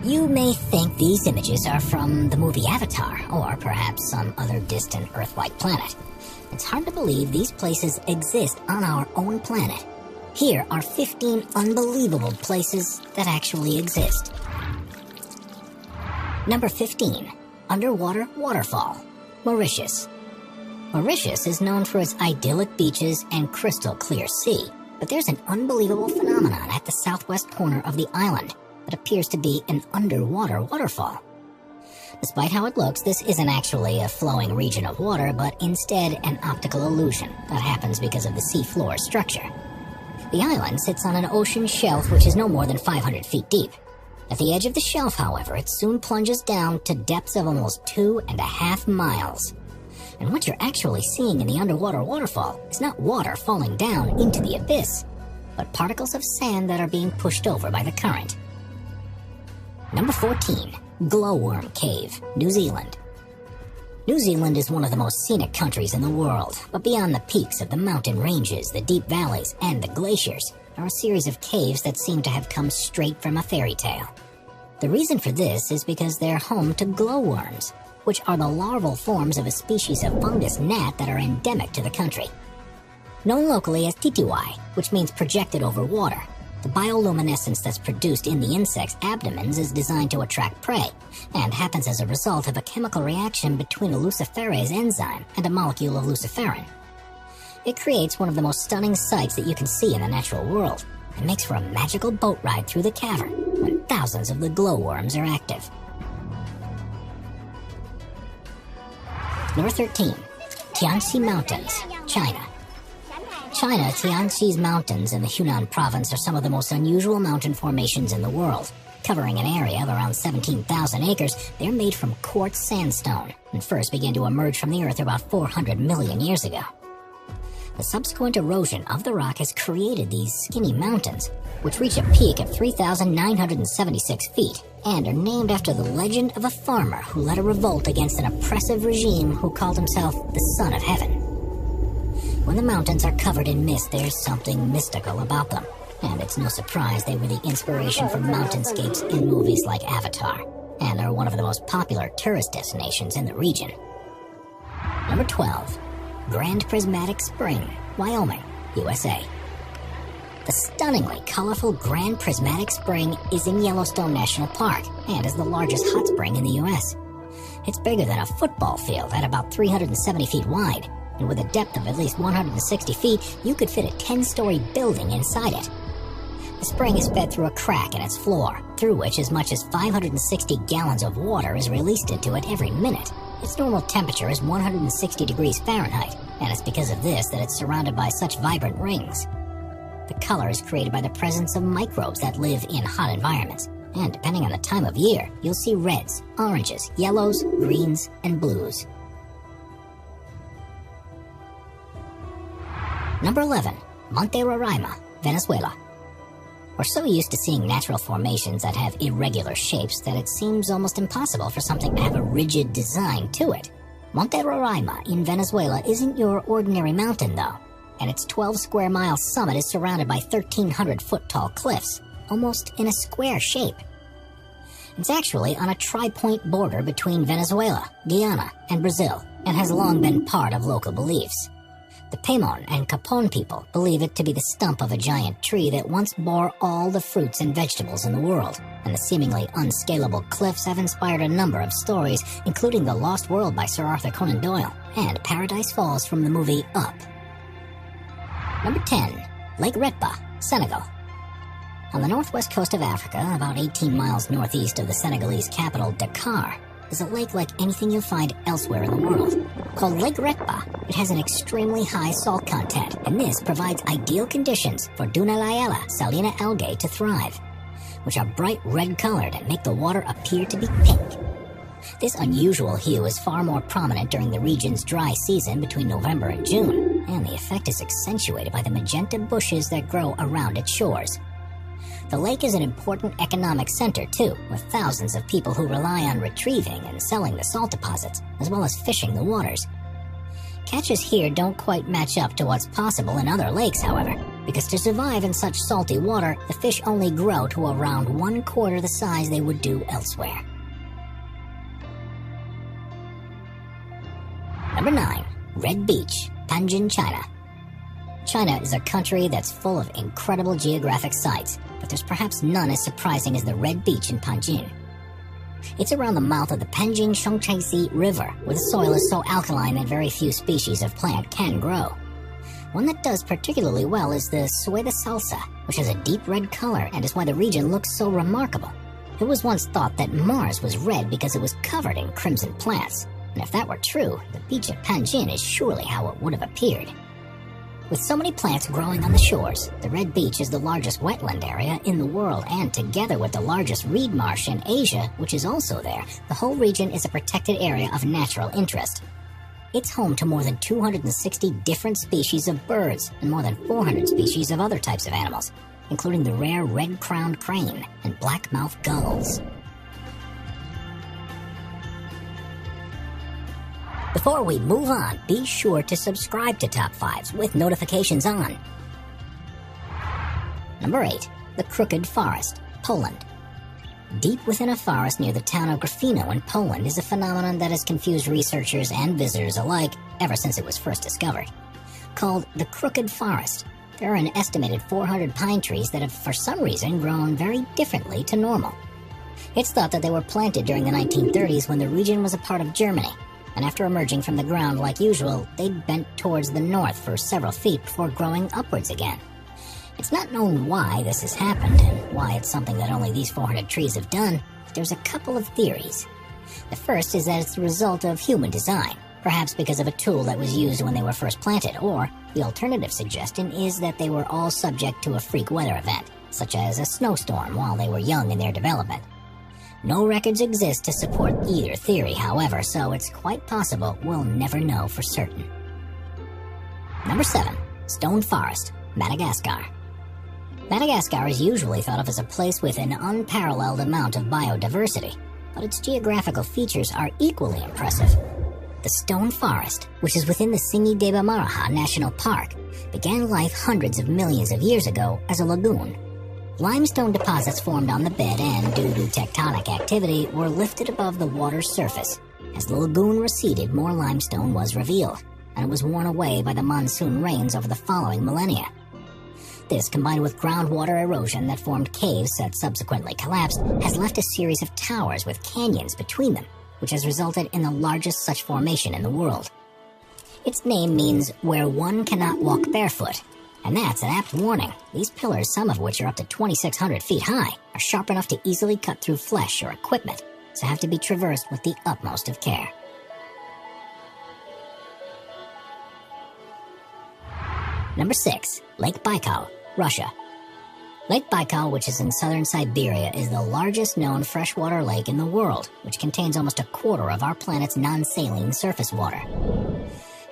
You may think these images are from the movie Avatar, or perhaps some other distant Earth-like planet. It's hard to believe these places exist on our own planet. Here are 15 unbelievable places that actually exist. Number 15. Underwater Waterfall, Mauritius. Mauritius is known for its idyllic beaches and crystal clear sea, but there's an unbelievable phenomenon at the southwest corner of the island that appears to be an underwater waterfall. Despite how it looks, this isn't actually a flowing region of water, but instead an optical illusion that happens because of the seafloor structure. The island sits on an ocean shelf which is no more than 500 feet deep. At the edge of the shelf, however, it soon plunges down to depths of almost 2.5 miles. And what you're actually seeing in the underwater waterfall is not water falling down into the abyss, but particles of sand that are being pushed over by the current. Number 14. Glowworm Cave, New Zealand. New Zealand is one of the most scenic countries in the world, but beyond the peaks of the mountain ranges, the deep valleys, and the glaciers are a series of caves that seem to have come straight from a fairy tale. The reason for this is because they're home to glowworms, which are the larval forms of a species of fungus gnat that are endemic to the country. Known locally as titiwai, which means projected over water, the bioluminescence that's produced in the insect's abdomens is designed to attract prey, and happens as a result of a chemical reaction between a luciferase enzyme and a molecule of luciferin. It creates one of the most stunning sights that you can see in the natural world, and makes for a magical boat ride through the cavern when thousands of the glowworms are active. Number 13. Tianxi Mountains, China. China, Tianxi's mountains in the Hunan province are some of the most unusual mountain formations in the world. Covering an area of around 17,000 acres, they're made from quartz sandstone and first began to emerge from the earth about 400 million years ago. The subsequent erosion of the rock has created these skinny mountains, which reach a peak of 3,976 feet and are named after the legend of a farmer who led a revolt against an oppressive regime who called himself the Son of Heaven. When the mountains are covered in mist, there's something mystical about them, and it's no surprise they were the inspiration for mountainscapes in movies like Avatar, and are one of the most popular tourist destinations in the region. Number 12. Grand Prismatic Spring, Wyoming, USA. The stunningly colorful Grand Prismatic Spring is in Yellowstone National Park and is the largest hot spring in the U.S. It's bigger than a football field at about 370 feet wide, and with a depth of at least 160 feet, you could fit a 10-story building inside it. The spring is fed through a crack in its floor, through which as much as 560 gallons of water is released into it every minute. Its normal temperature is 160 degrees Fahrenheit, and it's because of this that it's surrounded by such vibrant rings. The color is created by the presence of microbes that live in hot environments, and depending on the time of year, you'll see reds, oranges, yellows, greens, and blues. Number 11. Monte Roraima, Venezuela. We're so used to seeing natural formations that have irregular shapes that it seems almost impossible for something to have a rigid design to it. Monte Roraima in Venezuela isn't your ordinary mountain though, and its 12-square-mile summit is surrounded by 1,300-foot-tall cliffs, almost in a square shape. It's actually on a tri-point border between Venezuela, Guyana, and Brazil, and has long been part of local beliefs. The Paimon and Capon people believe it to be the stump of a giant tree that once bore all the fruits and vegetables in the world, and the seemingly unscalable cliffs have inspired a number of stories, including The Lost World by Sir Arthur Conan Doyle, and Paradise Falls from the movie Up. Number 10. Lake Retba, Senegal. On the northwest coast of Africa, about 18 miles northeast of the Senegalese capital, Dakar, is a lake like anything you'll find elsewhere in the world. Called Lake Retba, it has an extremely high salt content, and this provides ideal conditions for Dunaliella salina algae to thrive, which are bright red-colored and make the water appear to be pink. This unusual hue is far more prominent during the region's dry season between November and June, and the effect is accentuated by the magenta bushes that grow around its shores. The lake is an important economic center, too, with thousands of people who rely on retrieving and selling the salt deposits, as well as fishing the waters. Catches here don't quite match up to what's possible in other lakes, however, because to survive in such salty water, the fish only grow to around 1/4 the size they would do elsewhere. Number 9. Red Beach, Panjin, China. China is a country that's full of incredible geographic sites, but there's perhaps none as surprising as the Red Beach in Panjin. It's around the mouth of the Panjin Songchaisi River, where the soil is so alkaline that very few species of plant can grow. One that does particularly well is the Sueda salsa, which has a deep red color and is why the region looks so remarkable. It was once thought that Mars was red because it was covered in crimson plants, and if that were true, the beach at Panjin is surely how it would have appeared. With so many plants growing on the shores, the Red Beach is the largest wetland area in the world, and together with the largest reed marsh in Asia, which is also there, the whole region is a protected area of natural interest. It's home to more than 260 different species of birds and more than 400 species of other types of animals, including the rare red-crowned crane and black-mouthed gulls. Before we move on, be sure to subscribe to Top 5s with notifications on. Number 8. The Crooked Forest, Poland. Deep within a forest near the town of Gryfino in Poland is a phenomenon that has confused researchers and visitors alike ever since it was first discovered. Called the Crooked Forest, there are an estimated 400 pine trees that have for some reason grown very differently to normal. It's thought that they were planted during the 1930s when the region was a part of Germany, and after emerging from the ground like usual, they'd bent towards the north for several feet before growing upwards again. It's not known why this has happened and why it's something that only these 400 trees have done, but there's a couple of theories. The first is that it's the result of human design, perhaps because of a tool that was used when they were first planted, or the alternative suggestion is that they were all subject to a freak weather event, such as a snowstorm while they were young in their development. No records exist to support either theory, however, so it's quite possible we'll never know for certain. Number 7. Stone Forest, Madagascar. Madagascar is usually thought of as a place with an unparalleled amount of biodiversity, but its geographical features are equally impressive. The Stone Forest, which is within the Tsingy-de-Bemaraha National Park, began life hundreds of millions of years ago as a lagoon. Limestone deposits formed on the bed and, due to tectonic activity, were lifted above the water's surface. As the lagoon receded, more limestone was revealed, and it was worn away by the monsoon rains over the following millennia. This, combined with groundwater erosion that formed caves that subsequently collapsed, has left a series of towers with canyons between them, which has resulted in the largest such formation in the world. Its name means where one cannot walk barefoot, and that's an apt warning. These pillars, some of which are up to 2,600 feet high, are sharp enough to easily cut through flesh or equipment, so have to be traversed with the utmost of care. Number 6. Lake Baikal, Russia. Lake Baikal, which is in southern Siberia, is the largest known freshwater lake in the world, which contains almost a quarter of our planet's non-saline surface water.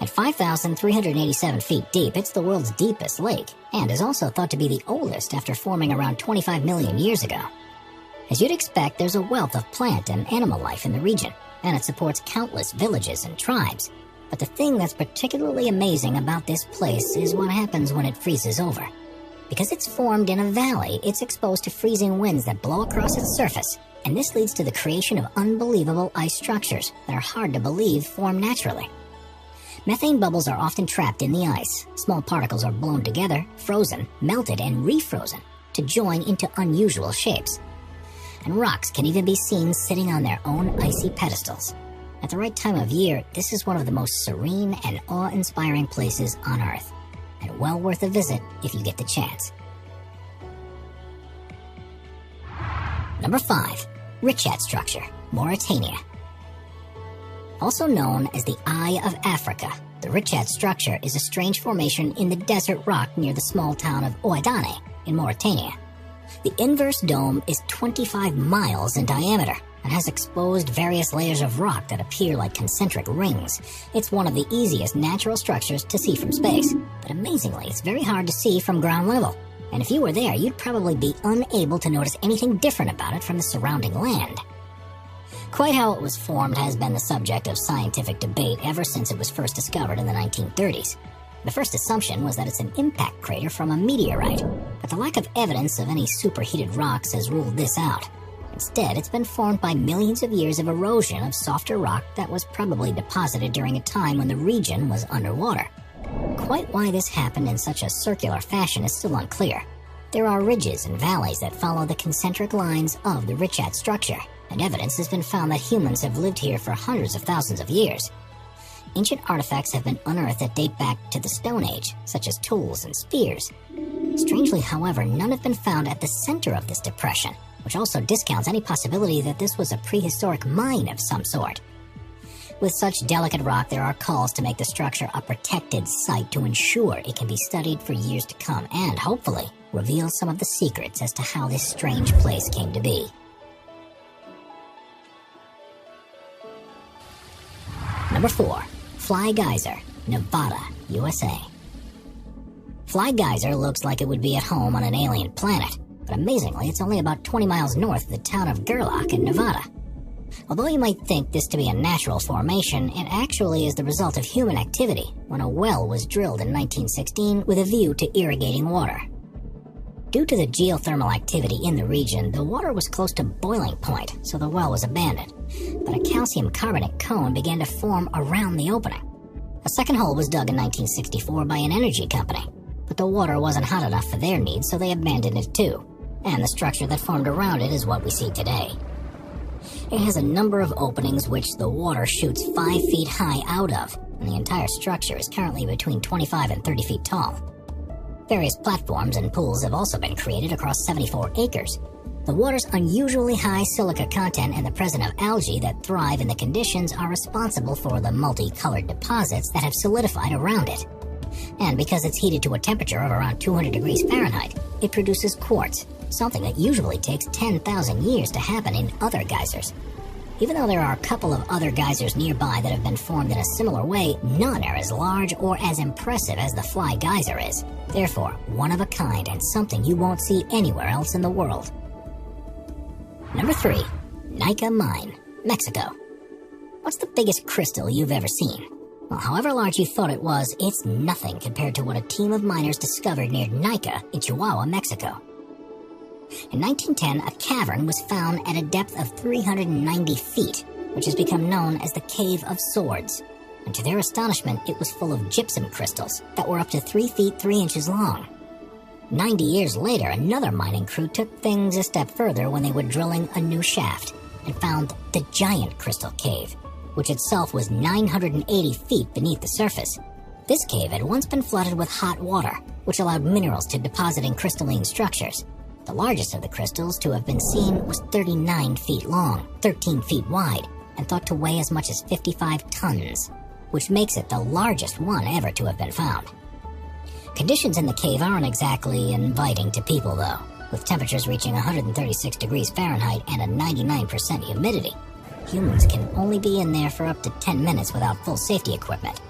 At 5,387 feet deep, it's the world's deepest lake, and is also thought to be the oldest after forming around 25 million years ago. As you'd expect, there's a wealth of plant and animal life in the region, and it supports countless villages and tribes. But the thing that's particularly amazing about this place is what happens when it freezes over. Because it's formed in a valley, it's exposed to freezing winds that blow across its surface, and this leads to the creation of unbelievable ice structures that are hard to believe form naturally. Methane bubbles are often trapped in the ice. Small particles are blown together, frozen, melted, and refrozen to join into unusual shapes. And rocks can even be seen sitting on their own icy pedestals. At the right time of year, this is one of the most serene and awe-inspiring places on Earth, and well worth a visit if you get the chance. Number 5. Richat Structure, Mauritania. Also known as the Eye of Africa, the Richat Structure is a strange formation in the desert rock near the small town of Ouaddané in Mauritania. The inverse dome is 25 miles in diameter and has exposed various layers of rock that appear like concentric rings. It's one of the easiest natural structures to see from space, but amazingly, it's very hard to see from ground level. And if you were there, you'd probably be unable to notice anything different about it from the surrounding land. Quite how it was formed has been the subject of scientific debate ever since it was first discovered in the 1930s. The first assumption was that it's an impact crater from a meteorite, but the lack of evidence of any superheated rocks has ruled this out. Instead, it's been formed by millions of years of erosion of softer rock that was probably deposited during a time when the region was underwater. Quite why this happened in such a circular fashion is still unclear. There are ridges and valleys that follow the concentric lines of the Richat structure, and evidence has been found that humans have lived here for hundreds of thousands of years. Ancient artifacts have been unearthed that date back to the Stone Age, such as tools and spears. Strangely, however, none have been found at the center of this depression, which also discounts any possibility that this was a prehistoric mine of some sort. With such delicate rock, there are calls to make the structure a protected site to ensure it can be studied for years to come and, hopefully, reveal some of the secrets as to how this strange place came to be. Number 4. Fly Geyser, Nevada, USA. Fly Geyser looks like it would be at home on an alien planet, but amazingly, it's only about 20 miles north of the town of Gerlach in Nevada. Although you might think this to be a natural formation, it actually is the result of human activity when a well was drilled in 1916 with a view to irrigating water. Due to the geothermal activity in the region, the water was close to boiling point, so the well was abandoned. But a calcium carbonate cone began to form around the opening. A second hole was dug in 1964 by an energy company, but the water wasn't hot enough for their needs, so they abandoned it too. And the structure that formed around it is what we see today. It has a number of openings which the water shoots 5 feet high out of, and the entire structure is currently between 25 and 30 feet tall. Various platforms and pools have also been created across 74 acres. The water's unusually high silica content and the presence of algae that thrive in the conditions are responsible for the multicolored deposits that have solidified around it. And because it's heated to a temperature of around 200 degrees Fahrenheit, it produces quartz, something that usually takes 10,000 years to happen in other geysers. Even though there are a couple of other geysers nearby that have been formed in a similar way, none are as large or as impressive as the Fly Geyser is. Therefore, one of a kind and something you won't see anywhere else in the world. Number 3. Nika Mine, Mexico. What's the biggest crystal you've ever seen? Well, however large you thought it was, it's nothing compared to what a team of miners discovered near Nika in Chihuahua, Mexico. In 1910, a cavern was found at a depth of 390 feet, which has become known as the Cave of Swords. And to their astonishment, it was full of gypsum crystals that were up to 3 feet 3 inches long. 90 years later, another mining crew took things a step further when they were drilling a new shaft and found the Giant Crystal Cave, which itself was 980 feet beneath the surface. This cave had once been flooded with hot water, which allowed minerals to deposit in crystalline structures. The largest of the crystals to have been seen was 39 feet long, 13 feet wide, and thought to weigh as much as 55 tons, which makes it the largest one ever to have been found. Conditions in the cave aren't exactly inviting to people, though, with temperatures reaching 136 degrees Fahrenheit and a 99% humidity. Humans can only be in there for up to 10 minutes without full safety equipment.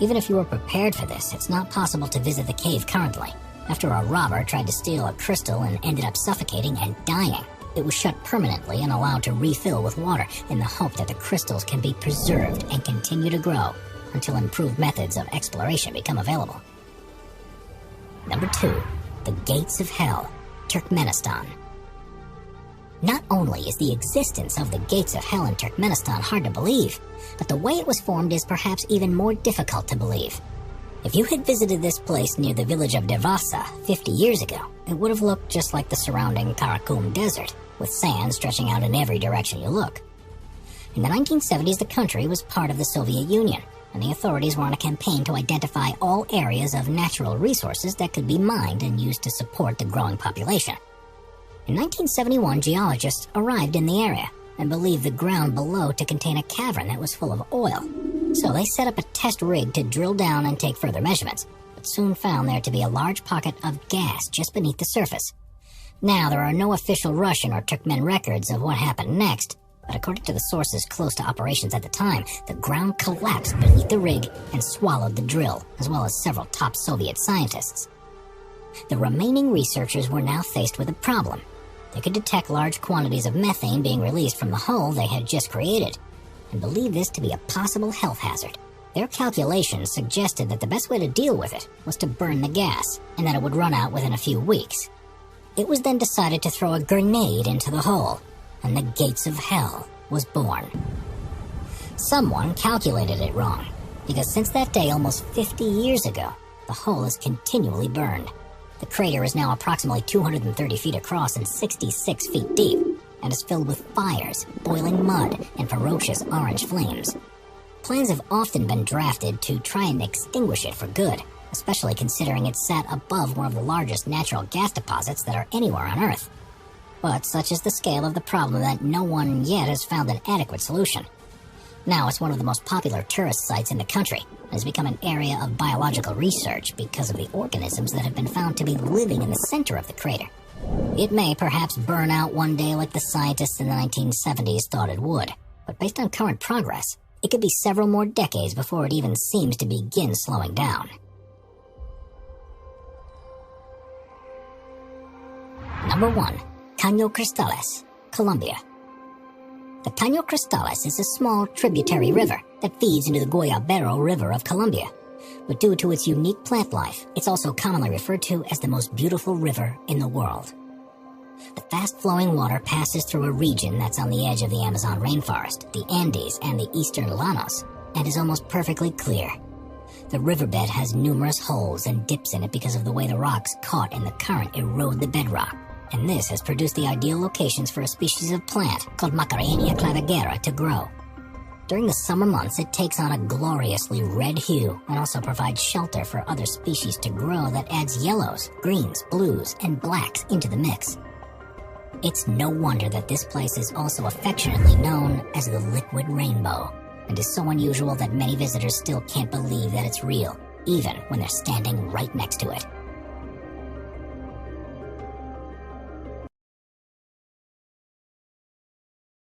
Even if you were prepared for this, it's not possible to visit the cave currently. After a robber tried to steal a crystal and ended up suffocating and dying, it was shut permanently and allowed to refill with water in the hope that the crystals can be preserved and continue to grow until improved methods of exploration become available. Number 2. The Gates of Hell, Turkmenistan. Not only is the existence of the Gates of Hell in Turkmenistan hard to believe, but the way it was formed is perhaps even more difficult to believe. If you had visited this place near the village of Devasa 50 years ago, it would have looked just like the surrounding Karakum Desert, with sand stretching out in every direction you look. In the 1970s, the country was part of the Soviet Union, and the authorities were on a campaign to identify all areas of natural resources that could be mined and used to support the growing population. In 1971, geologists arrived in the area and believed the ground below to contain a cavern that was full of oil. So they set up a test rig to drill down and take further measurements, but soon found there to be a large pocket of gas just beneath the surface. Now, there are no official Russian or Turkmen records of what happened next, but according to the sources close to operations at the time, the ground collapsed beneath the rig and swallowed the drill, as well as several top Soviet scientists. The remaining researchers were now faced with a problem. They could detect large quantities of methane being released from the hole they had just created, and believe this to be a possible health hazard. Their calculations suggested that the best way to deal with it was to burn the gas, and that it would run out within a few weeks. It was then decided to throw a grenade into the hole, and the gates of hell was born. Someone calculated it wrong, because since that day almost 50 years ago, the hole has continually burned. The crater is now approximately 230 feet across and 66 feet deep, and is filled with fires, boiling mud, and ferocious orange flames. Plans have often been drafted to try and extinguish it for good, especially considering it sat above one of the largest natural gas deposits that are anywhere on Earth. But such is the scale of the problem that no one yet has found an adequate solution. Now it's one of the most popular tourist sites in the country, and has become an area of biological research because of the organisms that have been found to be living in the center of the crater. It may perhaps burn out one day like the scientists in the 1970s thought it would, but based on current progress, it could be several more decades before it even seems to begin slowing down. Number 1. Caño Cristales, Colombia. The Caño Cristales is a small tributary river that feeds into the Guayabero River of Colombia. But due to its unique plant life, it's also commonly referred to as the most beautiful river in the world. The fast-flowing water passes through a region that's on the edge of the Amazon rainforest, the Andes, and the eastern Llanos, and is almost perfectly clear. The riverbed has numerous holes and dips in it because of the way the rocks caught in the current erode the bedrock, and this has produced the ideal locations for a species of plant called Macarenia clavigera to grow. During the summer months, it takes on a gloriously red hue and also provides shelter for other species to grow that adds yellows, greens, blues, and blacks into the mix. It's no wonder that this place is also affectionately known as the Liquid Rainbow, and is so unusual that many visitors still can't believe that it's real, even when they're standing right next to it.